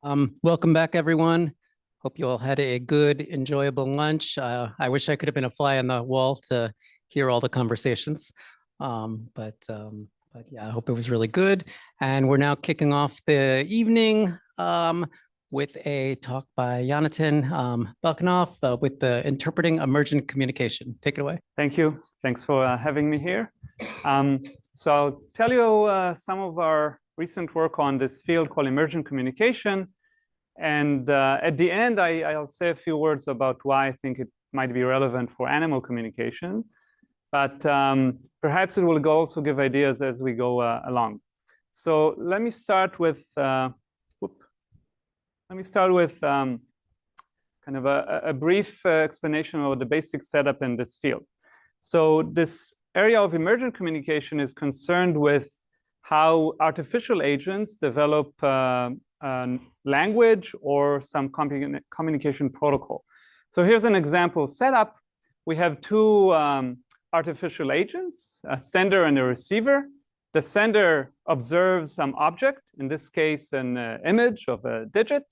Welcome back, everyone. Hope you all had a good, enjoyable lunch. I wish I could have been a fly on the wall to hear all the conversations. But yeah, I hope it was really good. And we're now kicking off the evening with a talk by Yonatan Belinkov with the Interpreting Emergent Communication. Take it away. Thank you. Thanks for having me here. So I'll tell you some of our recent work on this field called emergent communication. And at the end, I'll say a few words about why I think it might be relevant for animal communication. But perhaps it will also give ideas as we go along. So let me start with kind of a brief explanation of the basic setup in this field. So this area of emergent communication is concerned with how artificial agents develop language or some communication protocol. So here's an example setup. We have two artificial agents, a sender and a receiver. The sender observes some object, in this case, an image of a digit,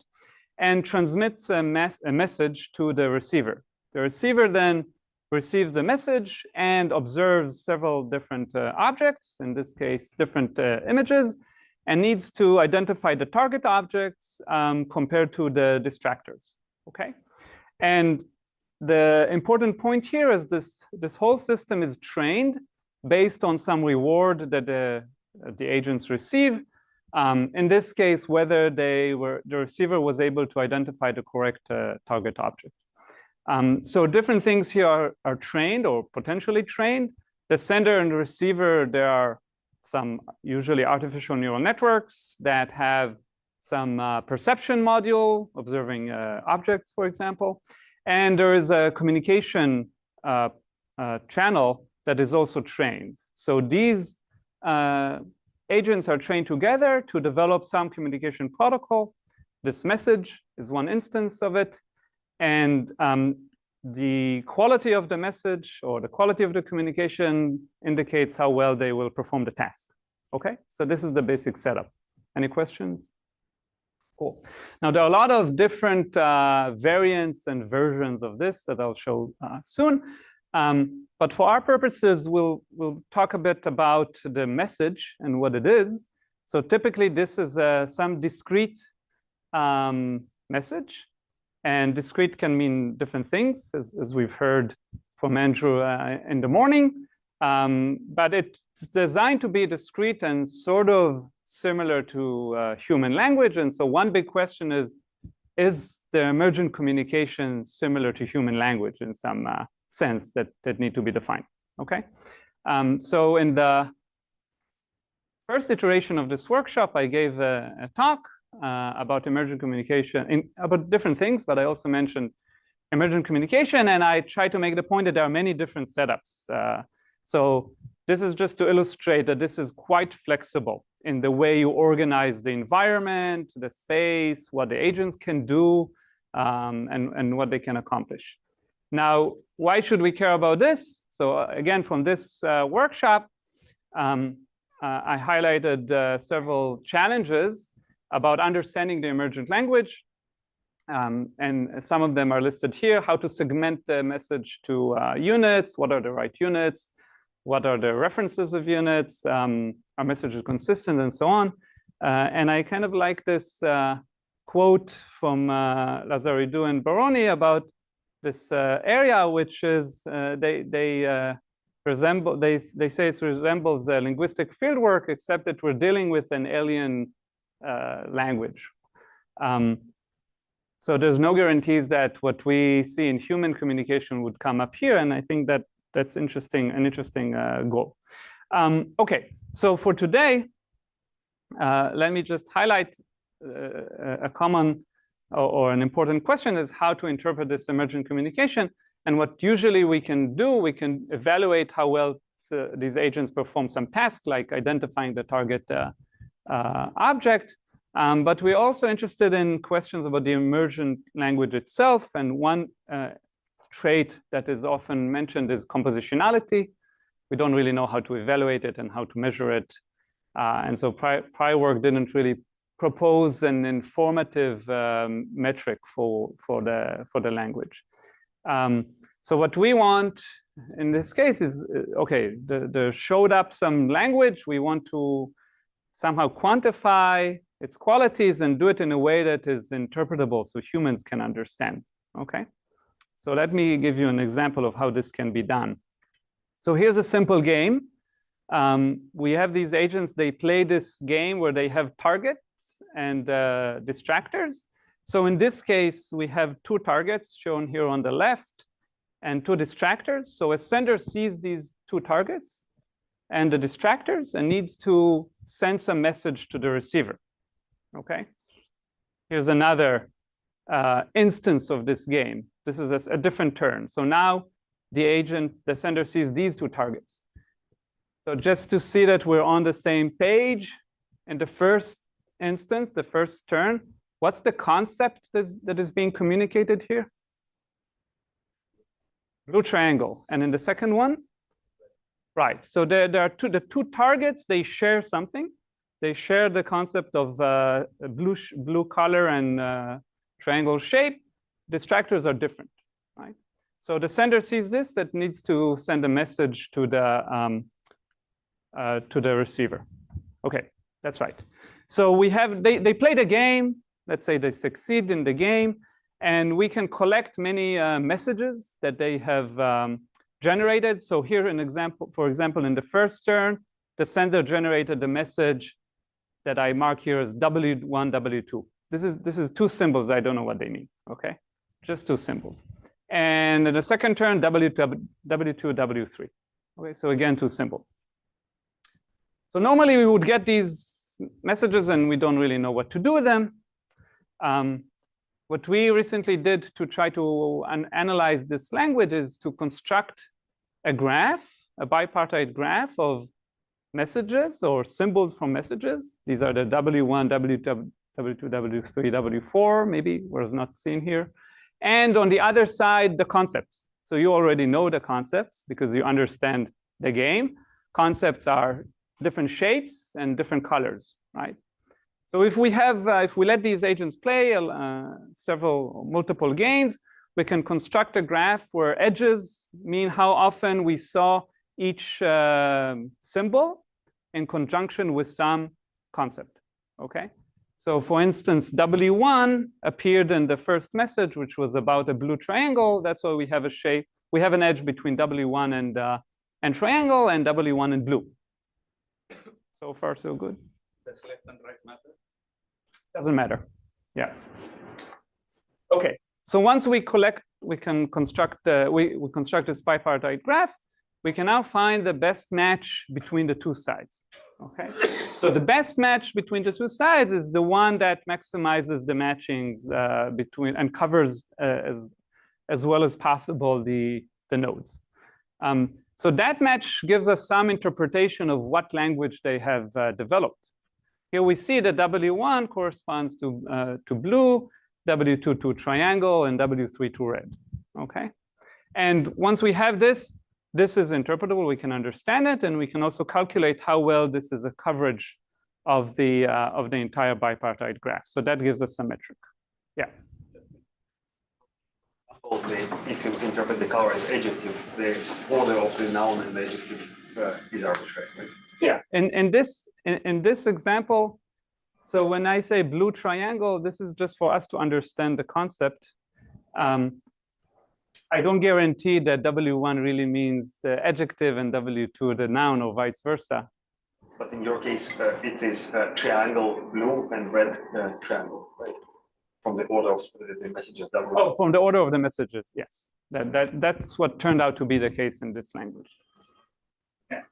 and transmits a message to the receiver. The receiver then receives the message and observes several different objects, in this case, different images, and needs to identify the target objects compared to the distractors, okay? And the important point here is this whole system is trained based on some reward that the agents receive. In this case, whether the receiver was able to identify the correct target object. So different things here are trained or potentially trained. The sender and the receiver, there are some usually artificial neural networks that have some perception module, observing objects, for example. And there is a communication channel that is also trained. So these agents are trained together to develop some communication protocol. This message is one instance of it. And the quality of the message or the quality of the communication indicates how well they will perform the task. Okay, so this is the basic setup. Any questions? Cool. Now, there are a lot of different variants and versions of this that I'll show soon. But for our purposes, we'll talk a bit about the message and what it is. So typically, this is some discrete message. And discrete can mean different things, as we've heard from Andrew in the morning. But it's designed to be discrete and sort of similar to human language. And so one big question is the emergent communication similar to human language in some sense that need to be defined, okay? So in the first iteration of this workshop, I gave a talk about emergent communication, about different things, but I also mentioned emergent communication, and I try to make the point that there are many different setups. So this is just to illustrate that this is quite flexible in the way you organize the environment, the space, what the agents can do, and what they can accomplish. Now, why should we care about this? So again, from this workshop, I highlighted several challenges about understanding the emergent language. And some of them are listed here: how to segment the message to units, what are the right units, what are the references of units, are messages consistent, and so on. And I kind of like this quote from Lazaridou and Baroni about this area, which is they say it resembles a linguistic fieldwork, except that we're dealing with an alien language. So there's no guarantees that what we see in human communication would come up here, and I think that that's interesting, an interesting goal. Okay, so for today, let me just highlight a common or an important question is how to interpret this emergent communication. And what usually we can do, we can evaluate how well these agents perform some task, like identifying the target object. But we're also interested in questions about the emergent language itself. And one trait that is often mentioned is compositionality. We don't really know how to evaluate it and how to measure it. And so prior work didn't really propose an informative metric for the language. So what we want in this case is, okay, the showed up some language. We want to somehow quantify its qualities and do it in a way that is interpretable so humans can understand, okay? So let me give you an example of how this can be done. So here's a simple game. We have these agents, they play this game where they have targets and distractors. So in this case, we have two targets shown here on the left and two distractors. So a sender sees these two targets and the distractors and needs to send some message to the receiver, okay? Here's another instance of this game. This is a different turn. So now the sender sees these two targets. So just to see that we're on the same page, in the first instance, the first turn, what's the concept that is being communicated here? Blue triangle. And in the second one? Right. So there are the two targets, they share something. They share the concept of blue color and triangle shape. Distractors are different, right? So the sender sees this, that needs to send a message to the receiver. Okay, that's right. So we have, they play the game. Let's say they succeed in the game. And we can collect many messages that they have generated. So here an example, for example, in the first turn, the sender generated a message that I mark here as W1, W2. This is two symbols. I don't know what they mean, okay? Just two symbols. And in the second turn, W2, W3. Okay, so again, two symbols. So normally we would get these messages and we don't really know what to do with them. What we recently did to try to analyze this language is to construct a graph, a bipartite graph of messages or symbols from messages. These are the W1, W2, W3, W4, maybe was not seen here. And on the other side, the concepts. So you already know the concepts because you understand the game. Concepts are different shapes and different colors, right? So if we let these agents play multiple games, we can construct a graph where edges mean how often we saw each symbol in conjunction with some concept, okay? So for instance, W1 appeared in the first message, which was about a blue triangle. That's why we have a shape. We have an edge between W1 and triangle and W1 and blue. So far, so good. Does left and right matter? Doesn't matter. Yeah. Okay. So once we can construct we construct this bipartite graph. We can now find the best match between the two sides. Okay. So the best match between the two sides is the one that maximizes the matchings between and covers as well as possible the nodes. So that match gives us some interpretation of what language they have developed. Here we see that W1 corresponds to blue, W2 to triangle, and W3 to red. Okay, and once we have this is interpretable. We can understand it, and we can also calculate how well this is a coverage of the entire bipartite graph. So that gives us some metric. Yeah. If you interpret the color as adjective, the order of the noun and the adjective is arbitrary, right? Yeah. In this example, so when I say blue triangle, this is just for us to understand the concept. I don't guarantee that W1 really means the adjective and W2 the noun or vice versa. But in your case, it is triangle blue and red triangle, right? From the order of the messages that were... Oh, from the order of the messages, yes. That's what turned out to be the case in this language. Yeah.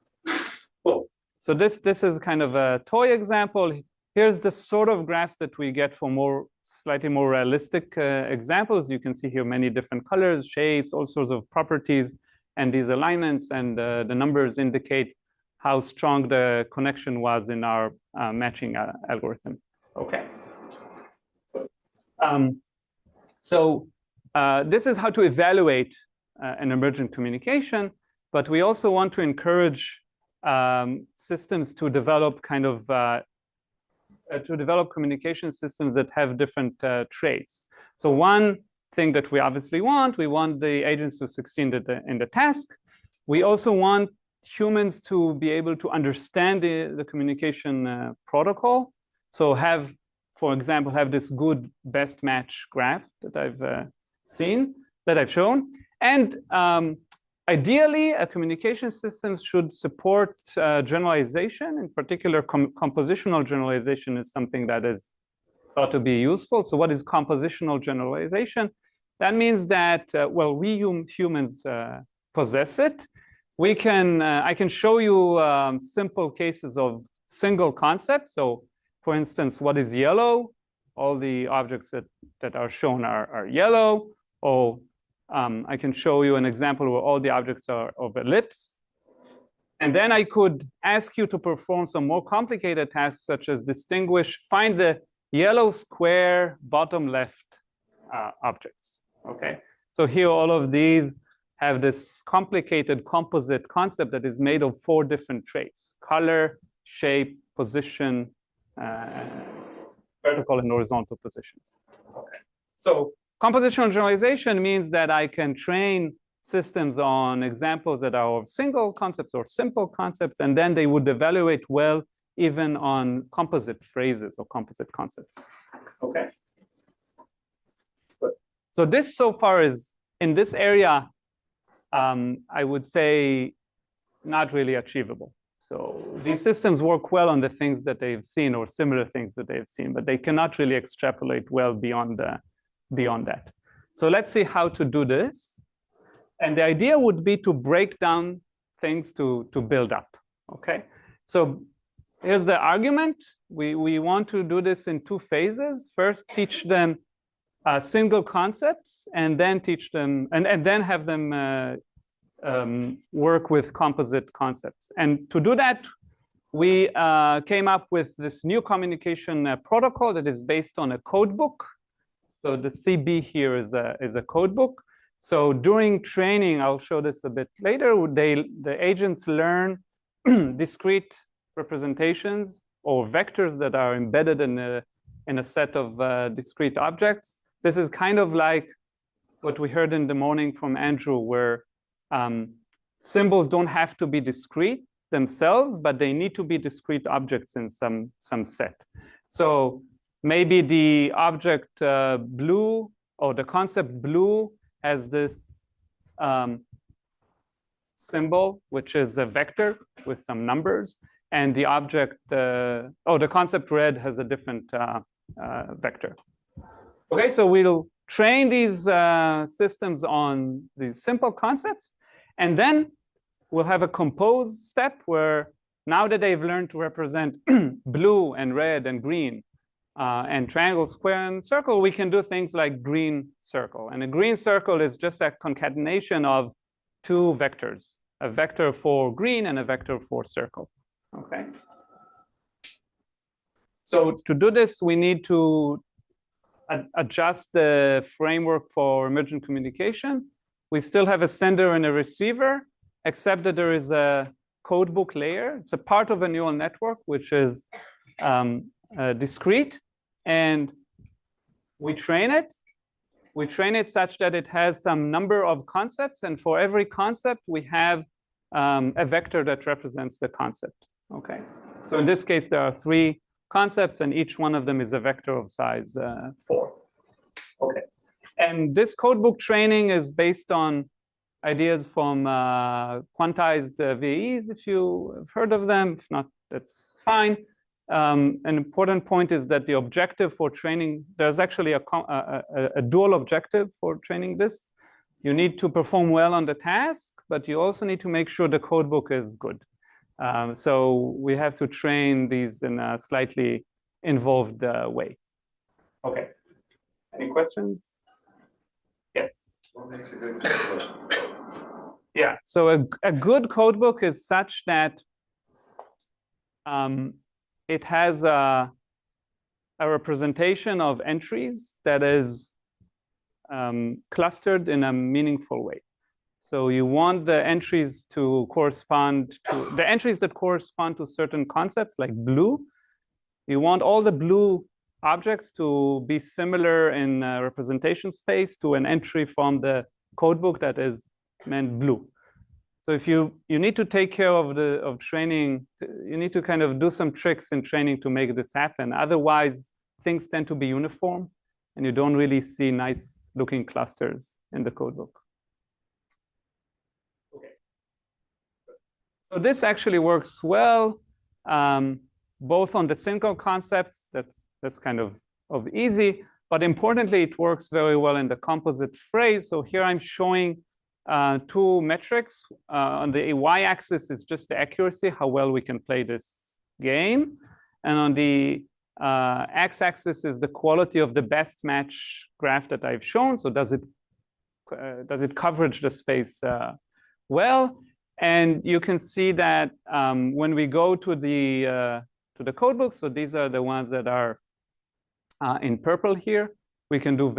Cool. So this is kind of a toy example. Here's the sort of graphs that we get for slightly more realistic examples. You can see here many different colors, shapes, all sorts of properties, and these alignments, and the numbers indicate how strong the connection was in our matching algorithm. Okay. So this is how to evaluate an emergent communication, but we also want to encourage systems to develop kind of to develop communication systems that have different traits. So one thing that we obviously want, we want the agents to succeed in the task. We also want humans to be able to understand the communication protocol. So have, for example, have this good best match graph that I've shown. And ideally, a communication system should support generalization. In particular, compositional generalization is something that is thought to be useful. So what is compositional generalization? That means that, well, we humans possess it. We can, I can show you simple cases of single concepts. So for instance, what is yellow? All the objects that are shown are yellow. Or I can show you an example where all the objects are of ellipse. And then I could ask you to perform some more complicated tasks, such as find the yellow square bottom left objects. Okay, so here all of these have this complicated composite concept that is made of 4 different traits: color, shape, position, vertical and horizontal positions. Okay, so compositional generalization means that I can train systems on examples that are of single concepts or simple concepts, and then they would evaluate well even on composite phrases or composite concepts. Okay. Good. So this so far is, in this area, I would say not really achievable. So these systems work well on the things that they've seen or similar things that they've seen, but they cannot really extrapolate well beyond that. So let's see how to do this. And the idea would be to break down things to build up. Okay. So here's the argument. We want to do this in 2 phases. First, teach them single concepts, and then teach them, and then have them work with composite concepts. And to do that, we came up with this new communication protocol that is based on a codebook. So the CB here is a codebook. So during training, I'll show this a bit later, the agents learn discrete representations or vectors that are embedded in a set of discrete objects. This is kind of like what we heard in the morning from Andrew, where symbols don't have to be discrete themselves, but they need to be discrete objects in some set. So maybe the object blue, or the concept blue, has this symbol, which is a vector with some numbers, and the object, the concept red has a different vector. Okay, so we'll train these systems on these simple concepts, and then we'll have a compose step where, now that they've learned to represent blue and red and green and triangle, square, and circle, we can do things like green circle. And a green circle is just a concatenation of 2 vectors, a vector for green and a vector for circle. Okay. So to do this, we need to adjust the framework for emergent communication. We still have a sender and a receiver, except that there is a codebook layer. It's a part of a neural network, which is discrete, and we train it. We train it such that it has some number of concepts, and for every concept, we have a vector that represents the concept. Okay, so in this case, there are 3 concepts, and each one of them is a vector of size 4. Okay, and this codebook training is based on ideas from quantized VAEs, if you have heard of them. If not, that's fine. An important point is that the objective for training, there's actually a dual objective for training this. You need to perform well on the task, but you also need to make sure the codebook is good. So we have to train these in a slightly involved way. Okay. Any questions? Yes. What makes a good codebook? Yeah. So a good codebook is such that it has a representation of entries that is clustered in a meaningful way. So you want the entries to correspond to the entries that correspond to certain concepts, like blue. You want all the blue objects to be similar in representation space to an entry from the codebook that is meant blue. So if you need to take care of training, you need to kind of do some tricks in training to make this happen. Otherwise, things tend to be uniform, and you don't really see nice looking clusters in the codebook. Okay. So this actually works well, both on the single concepts. That's kind of easy, but importantly, it works very well in the composite phrase. So here I'm showing two metrics. On the y-axis is just the accuracy, how well we can play this game, and on the x-axis is the quality of the best match graph that I've shown. So does it coverage the space well? And you can see that when we go to the codebook, so these are the ones that are in purple here, we can do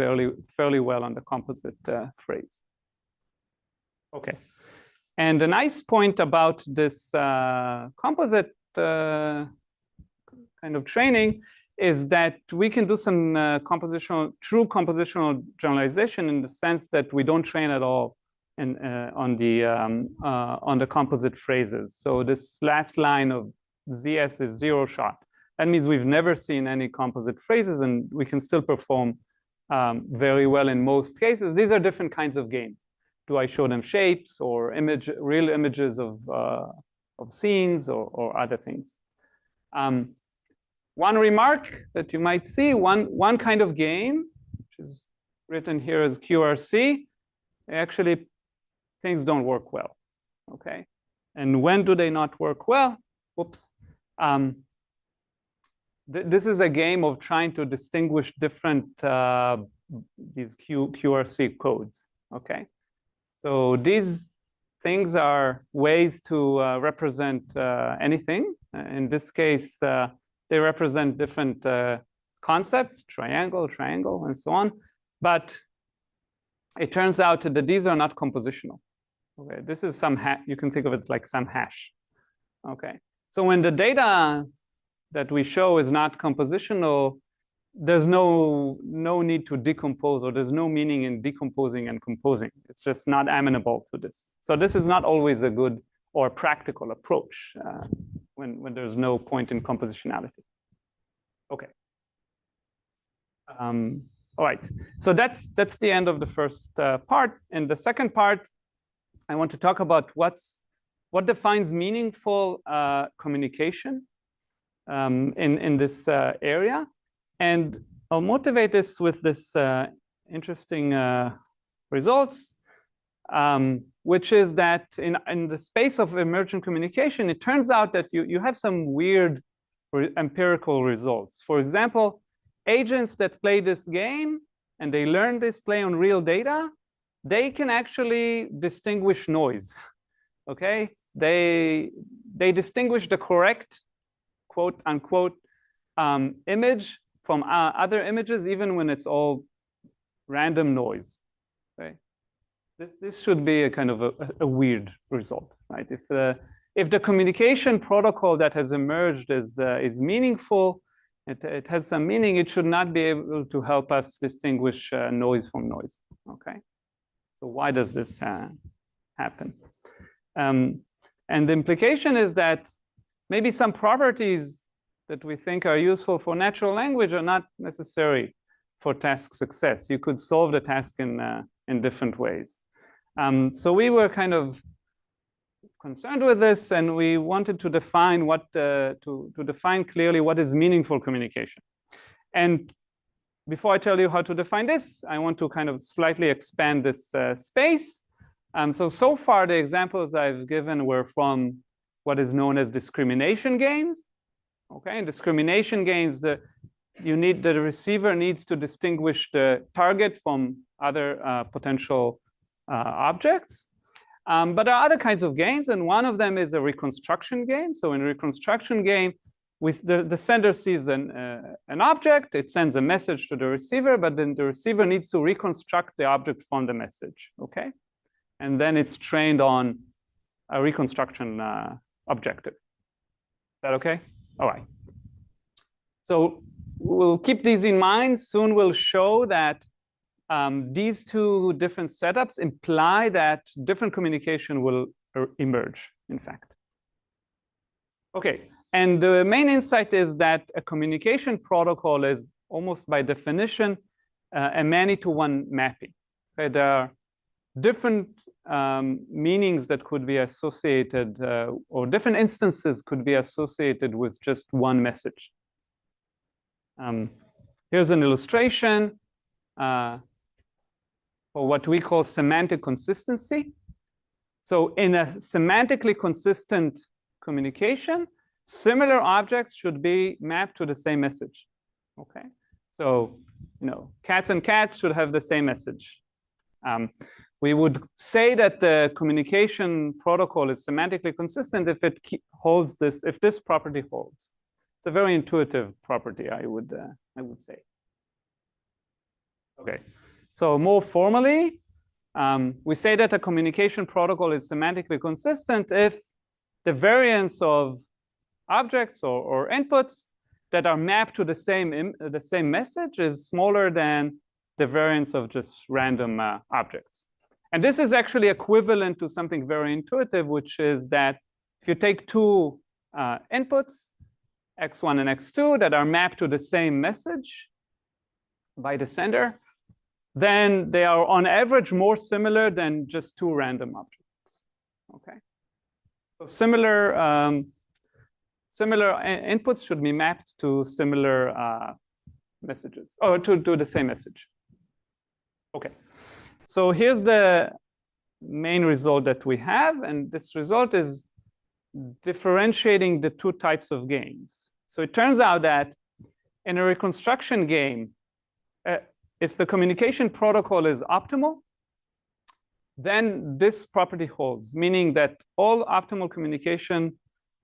fairly well on the composite phrase. Okay, and the nice point about this composite kind of training is that we can do some true compositional generalization in the sense that we don't train at all on the composite phrases. So this last line of ZS is 0 shot. That means we've never seen any composite phrases, and we can still perform very well in most cases. These are different kinds of games. Do I show them shapes or real images of scenes or other things? One remark that you might see, one kind of game, which is written here as QRC, actually things don't work well, okay? And when do they not work well? Whoops. This is a game of trying to distinguish different these QRC codes, okay? So these things are ways to represent anything. In this case, they represent different concepts, triangle, and so on. But it turns out that these are not compositional. Okay, this is some you can think of it like some hash. Okay, so when the data that we show is not compositional, there's no need to decompose, or there's no meaning in decomposing and composing. It's just not amenable to this. So this is not always a good or practical approach when there's no point in compositionality. Okay. All right. So that's the end of the first part. In the second part, I want to talk about what defines meaningful communication in this area. And I'll motivate this with this interesting results, which is that in the space of emergent communication, it turns out that you have some weird empirical results. For example, agents that play this game and they learn this play on real data, they can actually distinguish noise, okay? They distinguish the correct, quote unquote, image from other images, even when it's all random noise. Okay, this should be a kind of a weird result, right? If the communication protocol that has emerged is meaningful, it has some meaning, it should not be able to help us distinguish noise from noise. Okay, so why does this happen? And the implication is that maybe some properties that we think are useful for natural language are not necessary for task success. You could solve the task in different ways. So we were kind of concerned with this, and we wanted to define to define clearly what is meaningful communication. And before I tell you how to define this, I want to kind of slightly expand this space. So far, the examples I've given were from what is known as discrimination games. Okay, in discrimination games, the receiver needs to distinguish the target from other potential objects. But there are other kinds of games, and one of them is a reconstruction game. So in a reconstruction game, the sender sees an object, it sends a message to the receiver, but then the receiver needs to reconstruct the object from the message, okay? And then it's trained on a reconstruction objective. Is that okay? All right. So we'll keep these in mind. Soon we'll show that these two different setups imply that different communication will emerge, in fact. Okay, and the main insight is that a communication protocol is almost by definition a many-to-one mapping. Okay, there are different meanings that could be associated, or different instances could be associated with just one message. Here's an illustration for what we call semantic consistency. So in a semantically consistent communication, similar objects should be mapped to the same message. Okay, so cats and cats should have the same message. We would say that the communication protocol is semantically consistent if it holds this, if this property holds. It's a very intuitive property, I would say. Okay, so more formally, we say that a communication protocol is semantically consistent if the variance of objects or inputs that are mapped to the same message is smaller than the variance of just random objects. And this is actually equivalent to something very intuitive, which is that if you take two inputs, x1 and x2, that are mapped to the same message by the sender, then they are on average more similar than just two random objects. Okay, so similar inputs should be mapped to similar messages, or to the same message. Okay, so here's the main result that we have, and this result is differentiating the two types of games. So it turns out that in a reconstruction game, if the communication protocol is optimal, then this property holds, meaning that all optimal communication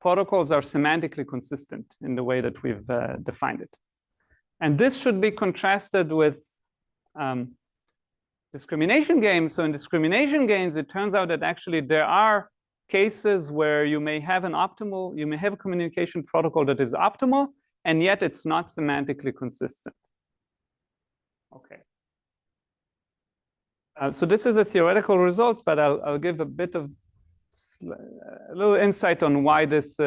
protocols are semantically consistent in the way that we've defined it. And this should be contrasted with discrimination games. So in discrimination games, it turns out that actually there are cases where you may have a communication protocol that is optimal, and yet it's not semantically consistent. Okay. So this is a theoretical result, but I'll give a little insight on why this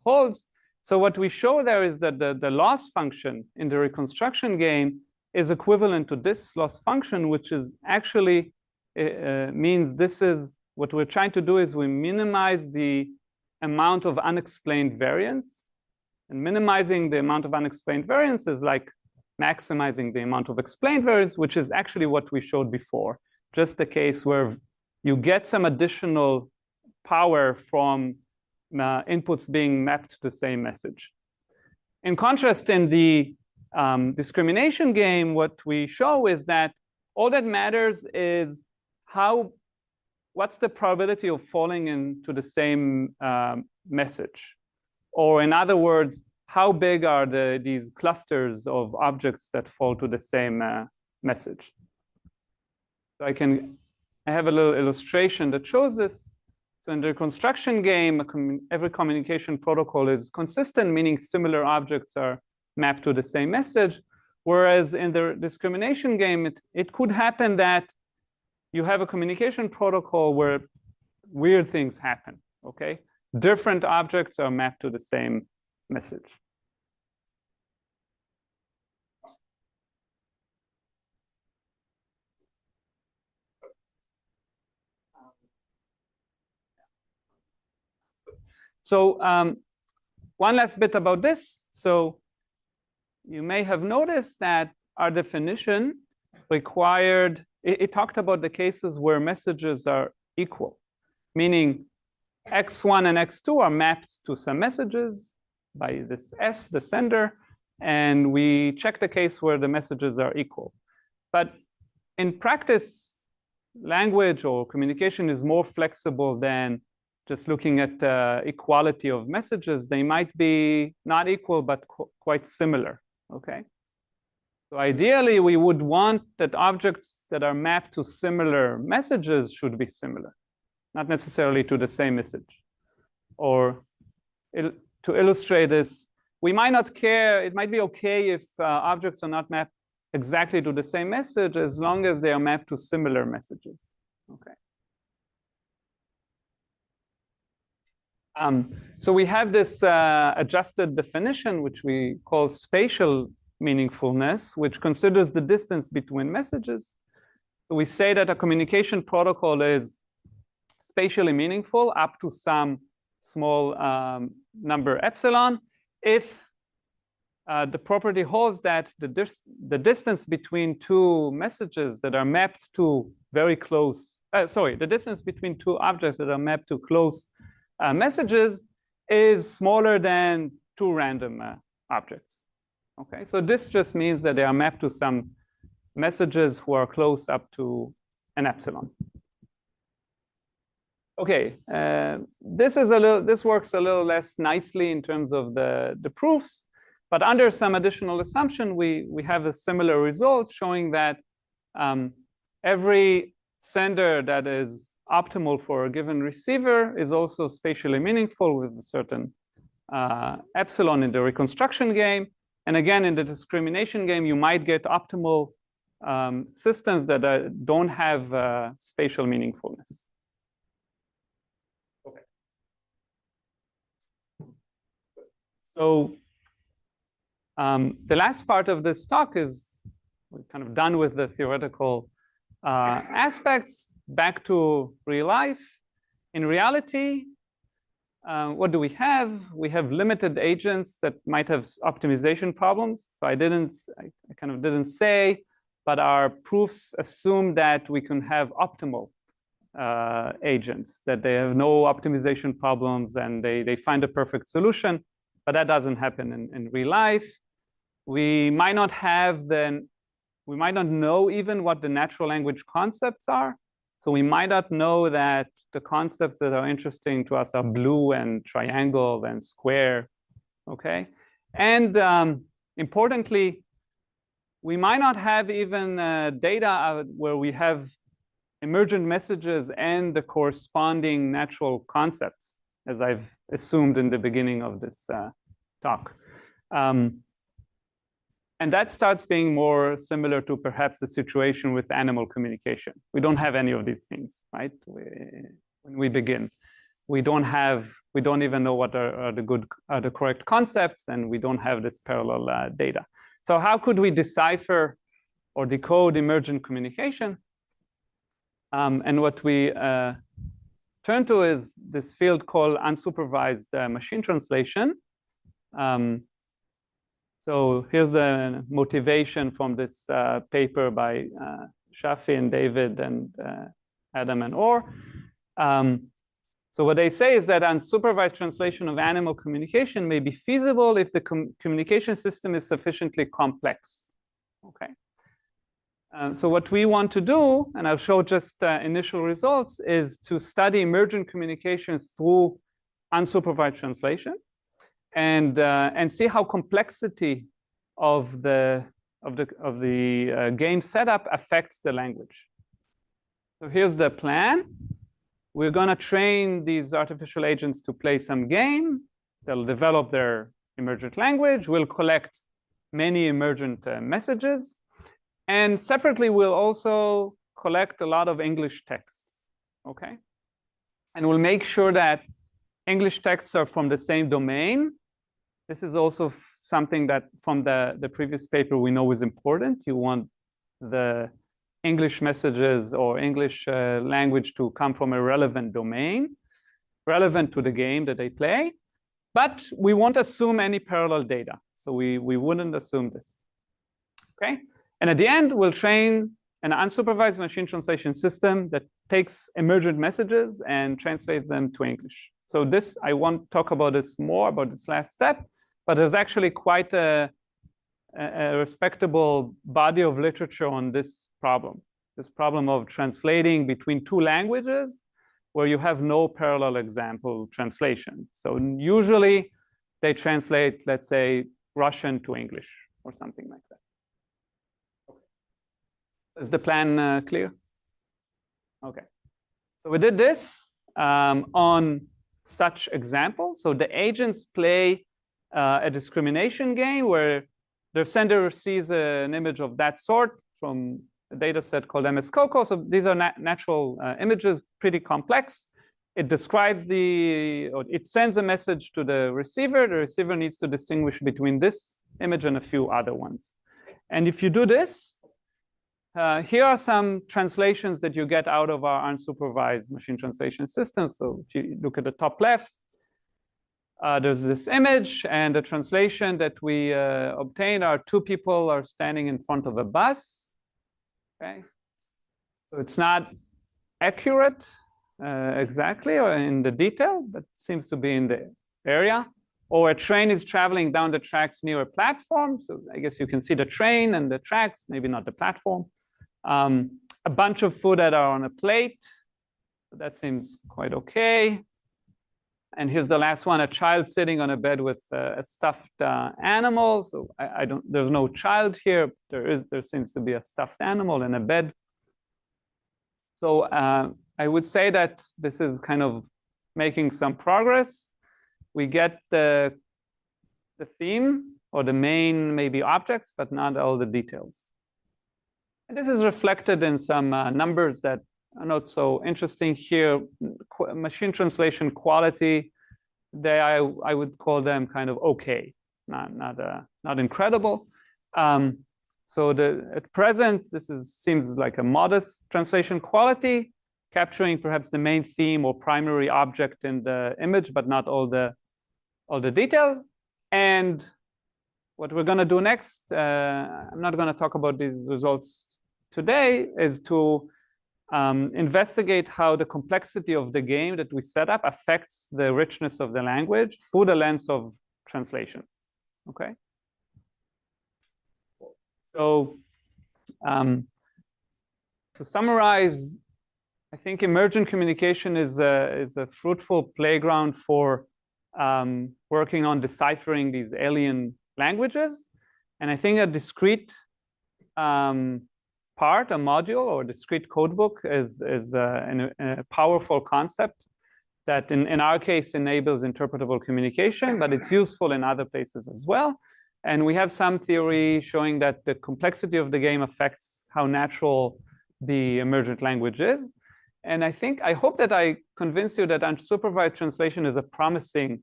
holds. So what we show there is that the loss function in the reconstruction game is equivalent to this loss function, which is actually means this is what we're trying to do is we minimize the amount of unexplained variance. And minimizing the amount of unexplained variance is like maximizing the amount of explained variance, which is actually what we showed before. Just the case where you get some additional power from inputs being mapped to the same message. In contrast, in the discrimination game, what we show is that all that matters is what's the probability of falling into the same message? Or in other words, how big are these clusters of objects that fall to the same message? So I have a little illustration that shows this. So in the reconstruction game, every communication protocol is consistent, meaning similar objects are mapped to the same message. Whereas in the discrimination game, it could happen that you have a communication protocol where weird things happen, okay? Different objects are mapped to the same message. So one last bit about this. So you may have noticed that our definition required, it talked about the cases where messages are equal, meaning x1 and x2 are mapped to some messages by this S, the sender, and we check the case where the messages are equal. But in practice, language or communication is more flexible than just looking at equality of messages. They might be not equal, but quite similar, okay? So ideally, we would want that objects that are mapped to similar messages should be similar, not necessarily to the same message. Or to illustrate this, we might not care. It might be okay if objects are not mapped exactly to the same message as long as they are mapped to similar messages. Okay. So we have this adjusted definition, which we call spatial meaningfulness, which considers the distance between messages. So we say that a communication protocol is spatially meaningful up to some small number epsilon if the property holds that the distance between two messages that are mapped to very close, the distance between two objects that are mapped to close messages is smaller than two random objects. Okay, so this just means that they are mapped to some messages who are close up to an epsilon. Okay, this works a little less nicely in terms of the proofs, but under some additional assumption, we have a similar result showing that every sender that is optimal for a given receiver is also spatially meaningful with a certain epsilon in the reconstruction game. And again, in the discrimination game, you might get optimal systems that don't have spatial meaningfulness. Okay. So the last part of this talk is we're kind of done with the theoretical aspects. Back to real life. In reality, what do we have? We have limited agents that might have optimization problems. So I kind of didn't say, but our proofs assume that we can have optimal agents, that they have no optimization problems and they find a perfect solution, but that doesn't happen in real life. We might not know even what the natural language concepts are. So we might not know that the concepts that are interesting to us are blue and triangle and square, okay? And importantly, we might not have even data where we have emergent messages and the corresponding natural concepts, as I've assumed in the beginning of this talk. And that starts being more similar to perhaps the situation with animal communication. We don't have any of these things, right? When we begin, we don't even know what are the correct concepts, and we don't have this parallel data. So how could we decipher or decode emergent communication? And what we turn to is this field called unsupervised machine translation. So here's the motivation from this paper by Shafi and David and Adam and Orr. So what they say is that unsupervised translation of animal communication may be feasible if the communication system is sufficiently complex. Okay. So what we want to do, and I'll show just initial results, is to study emergent communication through unsupervised translation. And see how complexity of the game setup affects the language. So here's the plan. We're going to train these artificial agents to play some game. They'll develop their emergent language. We'll collect many emergent messages. And separately, we'll also collect a lot of English texts. Okay? And we'll make sure that English texts are from the same domain. This is also something that from the previous paper we know is important. You want the English messages or English language to come from a relevant domain, relevant to the game that they play. But we won't assume any parallel data. So we wouldn't assume this. Okay? And at the end, we'll train an unsupervised machine translation system that takes emergent messages and translates them to English. So this, I won't talk about this more, about this last step, but there's actually quite a respectable body of literature on this problem of translating between two languages where you have no parallel example translation. So usually they translate, let's say, Russian to English or something like that. Okay. Is the plan clear? Okay. So we did this on such examples. So the agents play a discrimination game where the sender sees an image of that sort from a data set called MS-COCO. So these are natural images, pretty complex. It describes or it sends a message to the receiver. The receiver needs to distinguish between this image and a few other ones. And if you do this, here are some translations that you get out of our unsupervised machine translation system. So if you look at the top left, there's this image, and the translation that we obtained are two people are standing in front of a bus. Okay, so it's not accurate exactly or in the detail, but seems to be in the area. Or a train is traveling down the tracks near a platform. So I guess you can see the train and the tracks, maybe not the platform. A bunch of food that are on a plate. That seems quite okay. And here's the last one, a child sitting on a bed with a stuffed animal. So there's no child here. There seems to be a stuffed animal in a bed. So I would say that this is kind of making some progress. We get the theme or the main maybe objects, but not all the details. And this is reflected in some numbers that are not so interesting here. Machine translation quality, I would call them kind of okay, not incredible. So at present, seems like a modest translation quality, capturing perhaps the main theme or primary object in the image, but not all the details. And what we're going to do next, I'm not going to talk about these results today, is to investigate how the complexity of the game that we set up affects the richness of the language through the lens of translation. Okay. So to summarize, I think emergent communication is a fruitful playground for working on deciphering these alien languages. And I think a discrete part, a module or discrete codebook is a powerful concept that in our case enables interpretable communication, but it's useful in other places as well. And we have some theory showing that the complexity of the game affects how natural the emergent language is. And I hope that I convinced you that unsupervised translation is a promising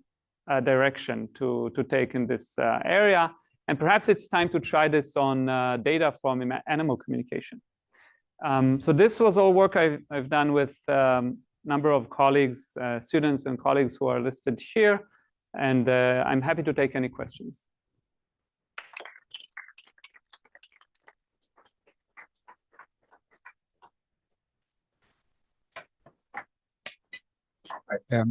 direction to take in this area. And perhaps it's time to try this on data from animal communication. So this was all work I've done with a number of colleagues, students and colleagues who are listed here. And I'm happy to take any questions.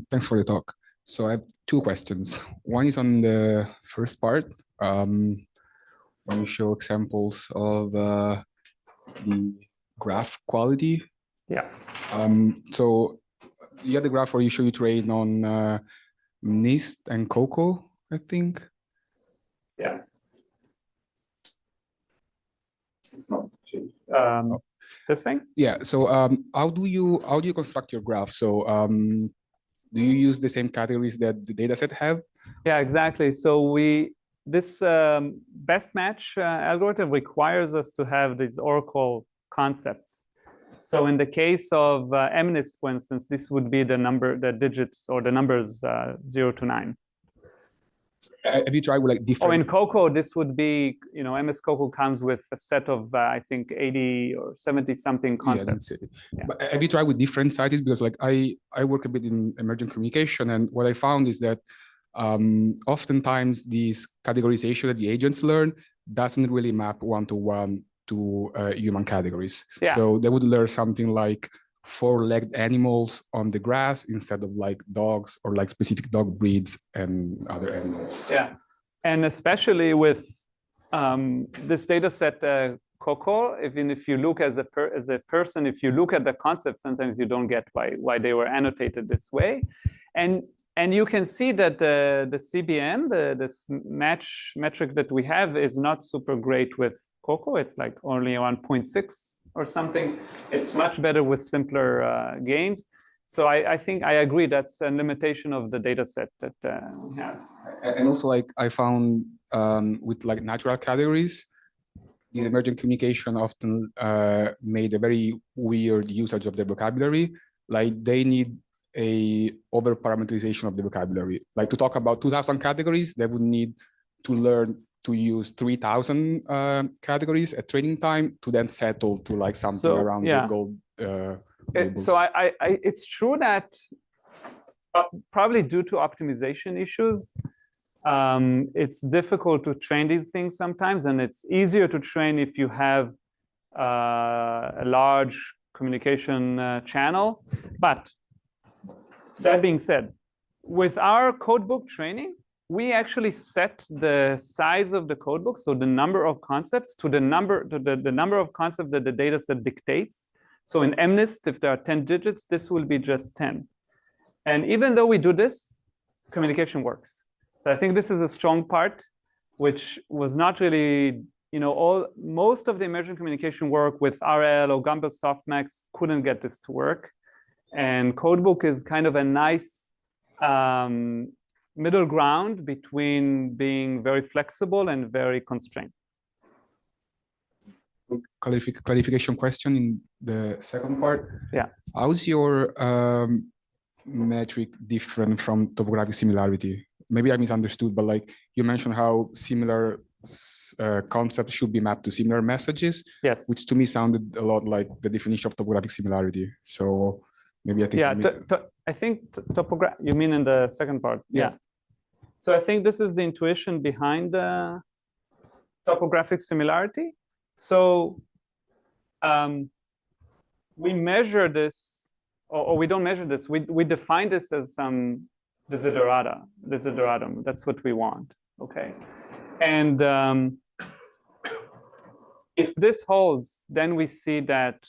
Thanks for the talk. So I have two questions. One is on the first part, when you show examples of the graph quality. Yeah. So you had the graph where you show you train on NIST and COCO, I think. Yeah. It's not This thing? Yeah. So how do you construct your graph? So do you use the same categories that the dataset have? Yeah, exactly. So this best match algorithm requires us to have these oracle concepts. So in the case of MNIST, for instance, this would be the digits or the numbers 0 to 9. Have you tried with like different? Or in COCO, this would be, MS COCO comes with a set of, I think, 80 or 70 something concepts. Yeah. But have you tried with different sizes? Because like I work a bit in emergent communication, and what I found is that oftentimes this categorization that the agents learn doesn't really map one-to-one to human categories. Yeah. So they would learn something like 4-legged animals on the grass instead of like dogs or like specific dog breeds and other animals. Yeah, and especially with this data set, COCO, even if you look as a person, if you look at the concept, sometimes you don't get why they were annotated this way. And you can see that the CBN, this match metric that we have is not super great with COCO. It's like only around 0.6 or something. It's much better with simpler games. So I think I agree that's a limitation of the data set that we have. And also, like, I found with like natural categories, the emergent communication often made a very weird usage of the vocabulary. Like, they need a over parameterization of the vocabulary. Like, to talk about 2,000 categories, they would need to learn to use 3,000 categories at training time to then settle to like something around the gold. So it's true that probably due to optimization issues, it's difficult to train these things sometimes, and it's easier to train if you have a large communication channel. But that being said, with our codebook training, we actually set the size of the codebook, so the number of concepts, to the number of concepts that the data set dictates. So in MNIST, if there are 10 digits, this will be just 10. And even though we do this, communication works. So I think this is a strong part, which was not really, most of the emergent communication work with RL or Gumbel softmax couldn't get this to work. And codebook is kind of a nice middle ground between being very flexible and very constrained. Clarification question in the second part. Yeah. How's your metric different from topographic similarity? Maybe I misunderstood, but like you mentioned how similar concepts should be mapped to similar messages. Yes. Which to me sounded a lot like the definition of topographic similarity. So maybe I think. Yeah, I think you mean in the second part? Yeah. So I think this is the intuition behind the topographic similarity. So we measure this, or we don't measure this. We define this as some desideratum. That's what we want. Okay, and if this holds, then we see that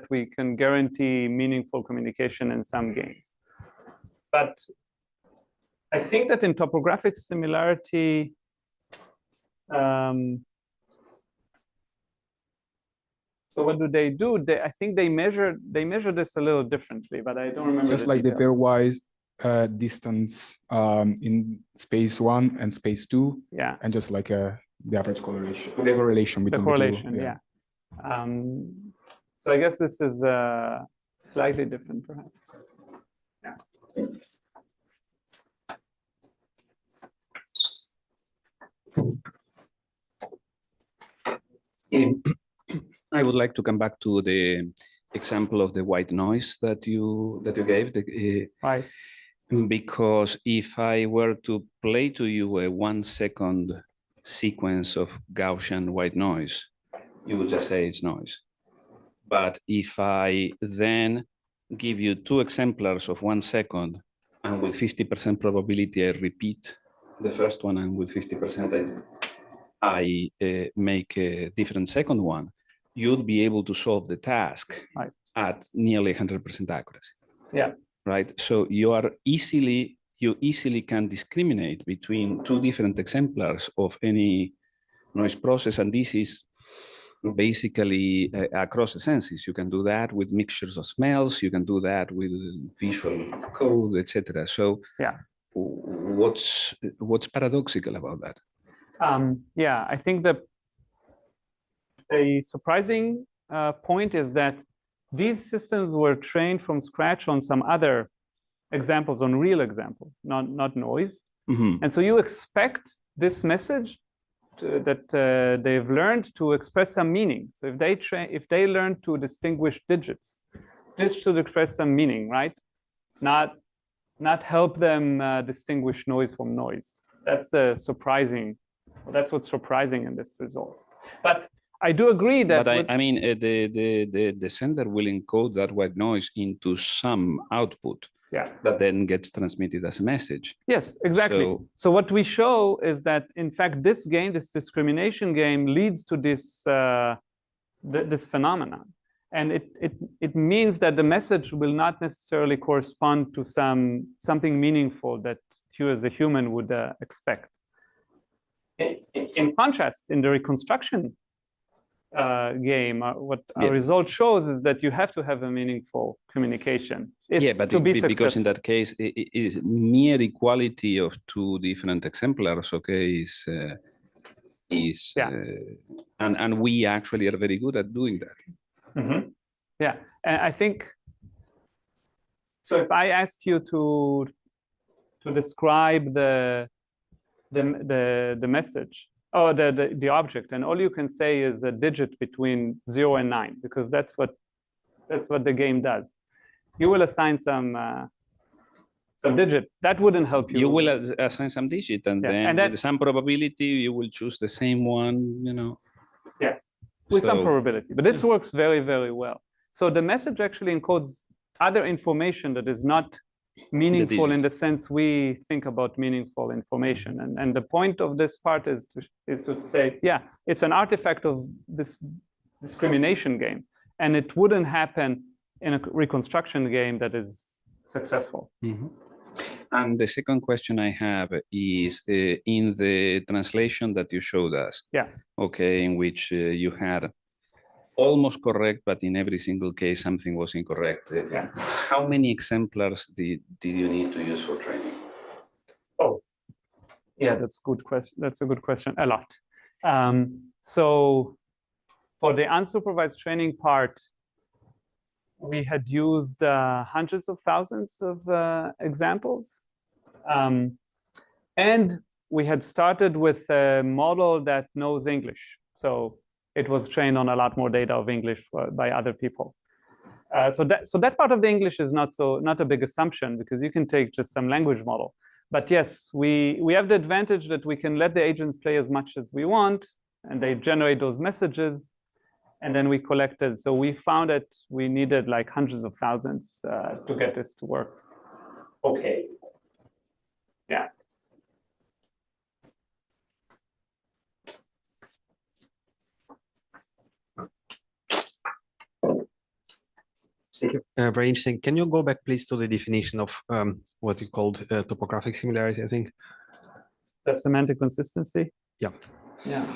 we can guarantee meaningful communication in some games. But I think that in topographic similarity, so what do? I think they measure this a little differently, but I don't remember. Just like the pairwise distance in space 1 and space 2. Yeah. And just like the average correlation, the correlation between the two. Yeah. So I guess this is slightly different, perhaps. Yeah. I would like to come back to the example of the white noise that you gave. Right. Because if I were to play to you a 1 second sequence of Gaussian white noise, you would just say it's noise. But if I then give you 2 exemplars of 1 second, and with 50% probability I repeat the first one, and with 50% I make a different second one, you'd be able to solve the task at nearly 100% accuracy. Yeah. Right. So you easily can discriminate between 2 different exemplars of any noise process, and this is basically across the senses. You can do that with mixtures of smells. You can do that with visual code, etc. So yeah, what's paradoxical about that? Yeah, I think that a surprising point is that these systems were trained from scratch on some other examples, on real examples, not noise. Mm-hmm. And so you expect this message that they've learned to express some meaning. So if they learn to distinguish digits, this should express some meaning, right? Not help them distinguish noise from noise. That's what's surprising in this result. But I do agree that. But I mean, the sender will encode that white noise into some output. Yeah. That then gets transmitted as a message. Yes, exactly. So what we show is that, in fact, this discrimination game leads to this this phenomenon, and it means that the message will not necessarily correspond to something meaningful that you as a human would expect. In contrast, in the reconstruction game, what Yeah. our result shows is that you have to have a meaningful communication. Yeah, but to be because successful. in that case, it is mere equality of two different exemplars. Okay, and we actually are very good at doing that. Mm-hmm. Yeah, and I think so. If I ask you to describe the message or the object, and all you can say is a digit between 0 and 9, because that's what the game does. You will assign some digit that wouldn't help you. You will assign some digit, and then with some probability you will choose the same one. You know. Yeah, with some probability, but this works very, very well. So the message actually encodes other information that is not meaningful in the sense we think about meaningful information. And the point of this part is to say, yeah, it's an artifact of this discrimination game, and it wouldn't happen in a reconstruction game that is successful. Mm-hmm. And the second question I have is in the translation that you showed us. Yeah. Okay, in which you had almost correct, but in every single case something was incorrect. Yeah. How many exemplars did you need to use for training? Oh, yeah, that's good question. That's a good question. A lot. So for the unsupervised training part, we had used hundreds of thousands of examples. And we had started with a model that knows English. So it was trained on a lot more data of English by other people. So that part of the English is not a big assumption, because you can take just some language model. But yes, we have the advantage that we can let the agents play as much as we want, and they generate those messages, and then we collected. So we found that we needed like hundreds of thousands to get this to work. Okay. Yeah. Thank you. Very interesting. Can you go back, please, to the definition of what you called topographic similarity, I think? The semantic consistency? Yeah. Yeah.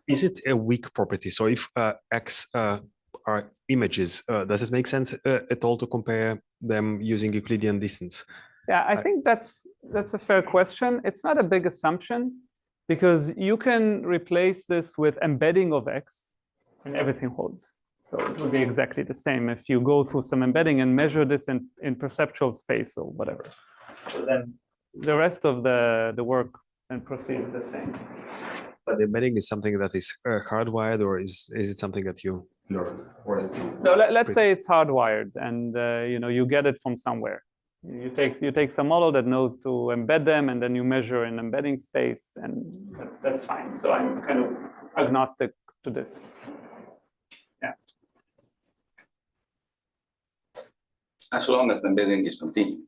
Is it a weak property? So if X are images, does it make sense at all to compare them using Euclidean distance? Yeah, I think that's a fair question. It's not a big assumption, because you can replace this with embedding of X and everything holds. So it would be exactly the same if you go through some embedding and measure this in perceptual space or whatever. So then the rest of the work then proceeds the same. But the embedding is something that is hardwired, or is it something that you learn? Or is it no, let's say it's hardwired, and you get it from somewhere. You take some model that knows to embed them, and then you measure in embedding space, and that's fine. So I'm kind of agnostic to this. Yeah. As long as the embedding is continuous.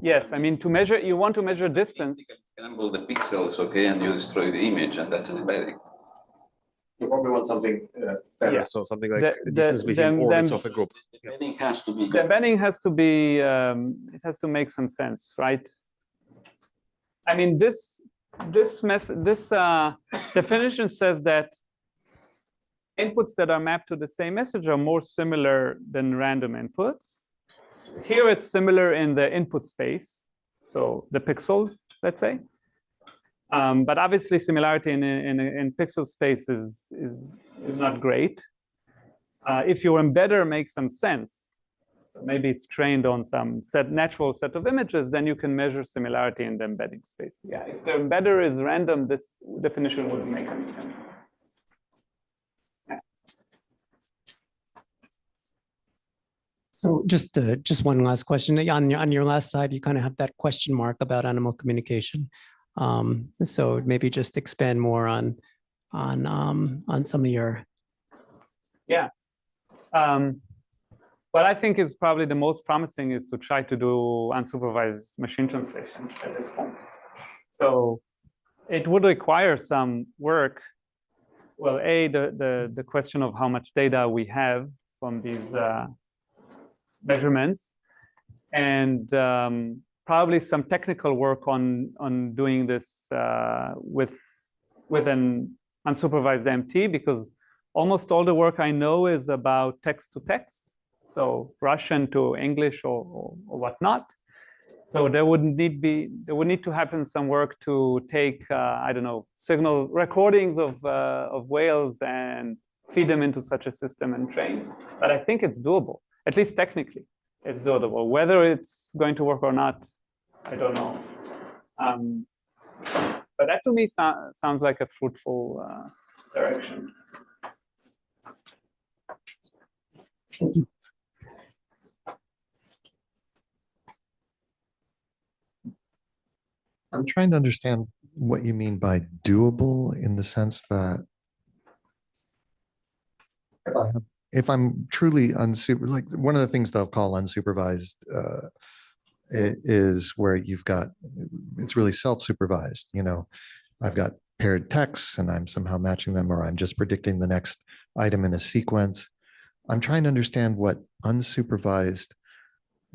Yes, I mean, you want to measure distance. You can scramble the pixels, okay, and you destroy the image, and that's an embedding. You probably want something better. Yeah, so something like the distance between orbits of a group. The embedding has to be The embedding has to be, it has to make some sense, right? I mean, this definition says that inputs that are mapped to the same message are more similar than random inputs. Here it's similar in the input space, so the pixels, let's say. But obviously similarity in pixel space is not great. If your embedder makes some sense, maybe it's trained on some natural set of images, then you can measure similarity in the embedding space. Yeah, if the embedder is random, this definition wouldn't make any sense. So just one last question. On your last slide, you kind of have that question mark about animal communication. So maybe just expand more on some of your. Yeah. What I think is probably the most promising is to try to do unsupervised machine translation at this point. So it would require some work. Well, the question of how much data we have from these measurements, and probably some technical work on doing this with with an unsupervised MT, because almost all the work I know is about text to text, so Russian to English or whatnot. So there would need to happen some work to take I don't know, signal recordings of whales and feed them into such a system and train. But I think it's doable, at least technically, it's doable. Whether it's going to work or not, I don't know. But that to me sounds like a fruitful direction. Thank you. I'm trying to understand what you mean by doable, in the sense that if I'm truly unsupervised, like one of the things they'll call unsupervised is where you've got, it's really self-supervised. You know, I've got paired texts and I'm somehow matching them, or I'm just predicting the next item in a sequence. I'm trying to understand what unsupervised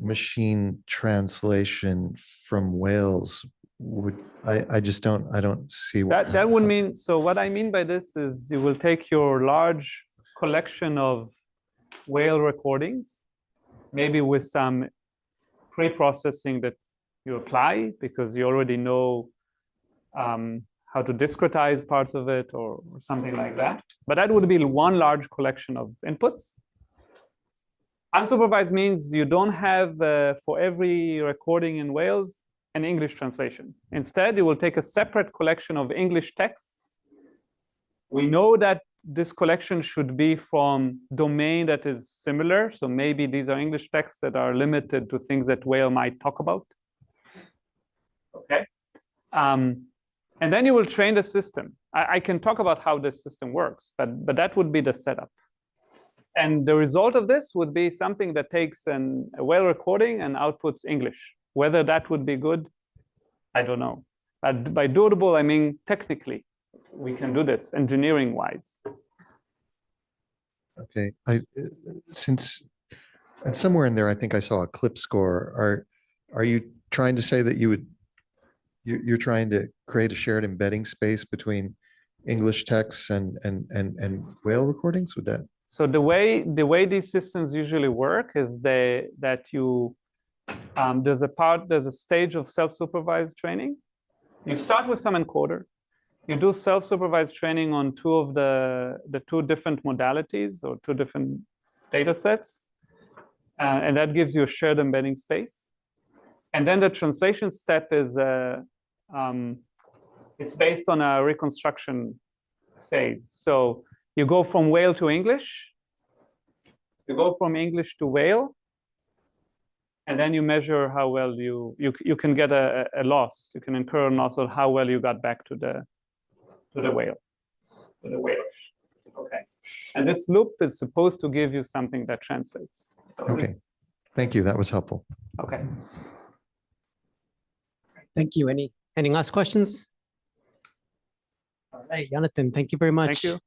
machine translation from whales would, I just don't, I don't see what that would mean. So what I mean by this is you will take your large collection of whale recordings, maybe with some pre-processing that you apply because you already know how to discretize parts of it or something like that. But that would be one large collection of inputs. Unsupervised means you don't have for every recording in whales an English translation. Instead, you will take a separate collection of English texts. We know that this collection should be from domain that is similar. So maybe these are English texts that are limited to things that whale might talk about. Okay. And then you will train the system. I can talk about how this system works, but that would be the setup. And the result of this would be something that takes a whale recording and outputs English. Whether that would be good, I don't know. But by doable, I mean technically, we can do this engineering-wise. Okay, since and somewhere in there, I think I saw a clip score. Are you trying to say that you're trying to create a shared embedding space between English texts and whale recordings? Would that? So the way these systems usually work is that you there's a stage of self-supervised training. You start with some encoder. You do self-supervised training on two of the two different modalities or two different data sets. And that gives you a shared embedding space. And then the translation step is, it's based on a reconstruction phase. So you go from whale to English. You go from English to whale. And then you measure how well you can get a loss. You can incur a loss of how well you got back to the whale, to the whale. Okay. And this loop is supposed to give you something that translates. So okay. Thank you. That was helpful. Okay. Thank you. Any last questions? All right, Yonatan, thank you very much. Thank you.